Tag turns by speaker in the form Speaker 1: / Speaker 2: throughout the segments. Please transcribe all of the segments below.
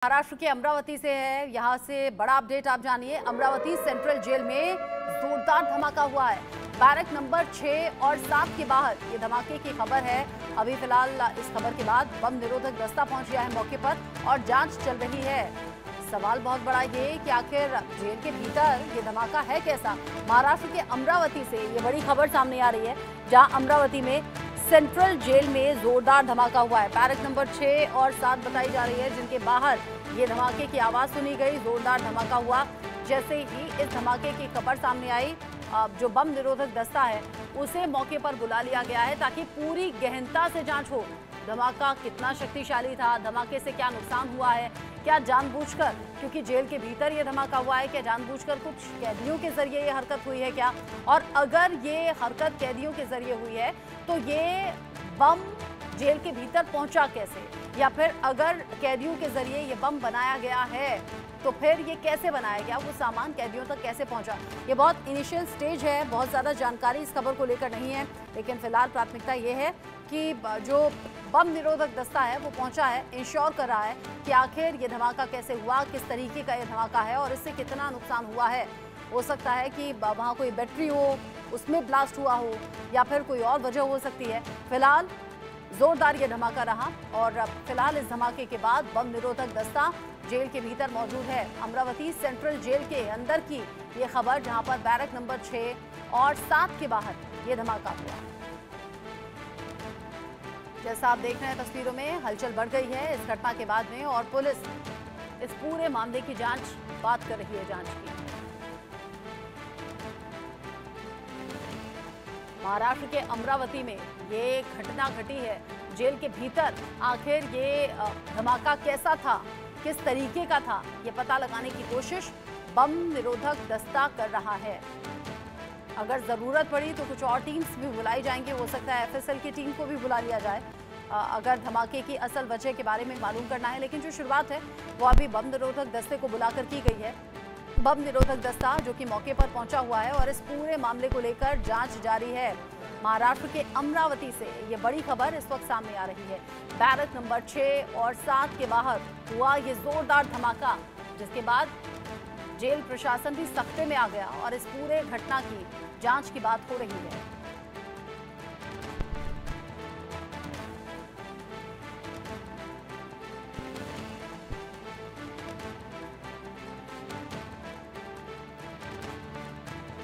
Speaker 1: महाराष्ट्र के अमरावती से है। यहाँ से बड़ा अपडेट आप जानिए। अमरावती सेंट्रल जेल में जोरदार धमाका हुआ है। बैरक नंबर 6 और 7 के बाहर ये धमाके की खबर है। अभी फिलहाल इस खबर के बाद बम निरोधक दस्ता पहुंच गया है मौके पर और जांच चल रही है। सवाल बहुत बड़ा ये कि आखिर जेल के भीतर ये धमाका है कैसा। महाराष्ट्र के अमरावती से ये बड़ी खबर सामने आ रही है, जहां अमरावती में सेंट्रल जेल में जोरदार धमाका हुआ है। बैरक नंबर 6 और 7 बताई जा रही है, जिनके बाहर ये धमाके की आवाज सुनी गई। जोरदार धमाका हुआ। जैसे ही इस धमाके की खबर सामने आई, जो बम निरोधक दस्ता है उसे मौके पर बुला लिया गया है ताकि पूरी गहनता से जांच हो। धमाका कितना शक्तिशाली था, धमाके से क्या नुकसान हुआ है, क्या जानबूझकर, क्योंकि जेल के भीतर ये धमाका हुआ है, क्या जानबूझकर कुछ कैदियों के जरिए ये हरकत हुई है क्या, और अगर ये हरकत कैदियों के जरिए हुई है तो ये बम जेल के भीतर पहुंचा कैसे, या फिर अगर कैदियों के जरिए ये बम बनाया गया है तो फिर ये कैसे बनाया गया, वो सामान कैदियों तक कैसे पहुंचा। ये बहुत इनिशियल स्टेज है, बहुत ज़्यादा जानकारी इस खबर को लेकर नहीं है, लेकिन फिलहाल प्राथमिकता ये है कि जो बम निरोधक दस्ता है वो पहुंचा है, इंश्योर कर रहा है कि आखिर ये धमाका कैसे हुआ, किस तरीके का ये धमाका है और इससे कितना नुकसान हुआ है। हो सकता है कि वहाँ कोई बैटरी हो, उसमें ब्लास्ट हुआ हो, या फिर कोई और वजह हो सकती है। फिलहाल जोरदार ये धमाका रहा और फिलहाल इस धमाके के बाद बम निरोधक दस्ता जेल के भीतर मौजूद है। अमरावती सेंट्रल जेल के अंदर की ये खबर, जहां पर बैरक नंबर 6 और 7 के बाहर ये धमाका हुआ। जैसा आप देख रहे हैं तस्वीरों में, हलचल बढ़ गई है इस घटना के बाद में और पुलिस इस पूरे मामले की बात कर रही है, जांच की। महाराष्ट्र के अमरावती में ये घटना घटी है। जेल के भीतर आखिर ये धमाका कैसा था, किस तरीके का था, ये पता लगाने की कोशिश बम निरोधक दस्ता कर रहा है। अगर ज़रूरत पड़ी तो कुछ और टीम्स भी बुलाई जाएंगी। हो सकता है एफएसएल की टीम को भी बुला लिया जाए अगर धमाके की असल वजह के बारे में मालूम करना है। लेकिन जो शुरुआत है वो अभी बम निरोधक दस्ते को बुलाकर की गई है। बम निरोधक दस्ता जो कि मौके पर पहुंचा हुआ है और इस पूरे मामले को लेकर जांच जारी है। महाराष्ट्र के अमरावती से ये बड़ी खबर इस वक्त सामने आ रही है। बैरक नंबर 6 और 7 के बाहर हुआ ये जोरदार धमाका, जिसके बाद जेल प्रशासन भी सख्ते में आ गया और इस पूरे घटना की जांच की बात हो रही है।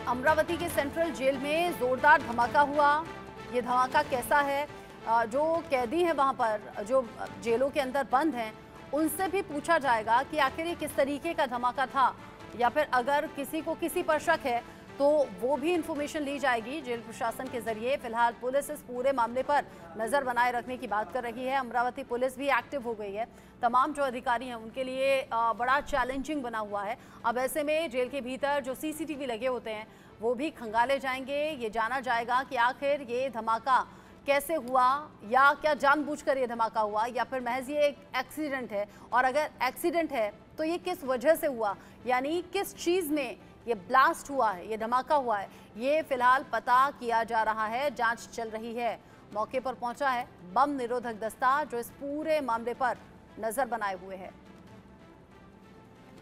Speaker 1: अमरावती के सेंट्रल जेल में जोरदार धमाका हुआ। ये धमाका कैसा है, जो कैदी हैं वहां पर, जो जेलों के अंदर बंद हैं, उनसे भी पूछा जाएगा कि आखिर ये किस तरीके का धमाका था, या फिर अगर किसी को किसी पर शक है तो वो भी इंफॉर्मेशन ली जाएगी जेल प्रशासन के जरिए। फिलहाल पुलिस इस पूरे मामले पर नजर बनाए रखने की बात कर रही है। अमरावती पुलिस भी एक्टिव हो गई है। तमाम जो अधिकारी हैं उनके लिए बड़ा चैलेंजिंग बना हुआ है। अब ऐसे में जेल के भीतर जो सीसीटीवी लगे होते हैं वो भी खंगाले जाएंगे। ये जाना जाएगा कि आखिर ये धमाका कैसे हुआ, या क्या जानबूझकर ये धमाका हुआ, या फिर महज ये एक एक्सीडेंट है, और अगर एक्सीडेंट है तो ये किस वजह से हुआ, यानी किस चीज़ में ये ब्लास्ट हुआ है, ये धमाका हुआ है, ये फिलहाल पता किया जा रहा है। जांच चल रही है। मौके पर पहुंचा है बम निरोधक दस्ता जो इस पूरे मामले पर नजर बनाए हुए है।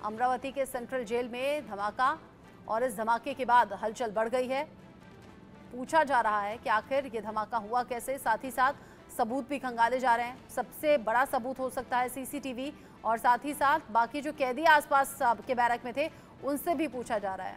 Speaker 1: अमरावती के सेंट्रल जेल में धमाका और इस धमाके के बाद हलचल बढ़ गई है। पूछा जा रहा है कि आखिर ये धमाका हुआ कैसे, साथ ही साथ सबूत भी खंगाले जा रहे हैं। सबसे बड़ा सबूत हो सकता है सीसीटीवी, और साथ ही साथ बाकी जो कैदी आसपास के बैरक में थे उनसे भी पूछा जा रहा है।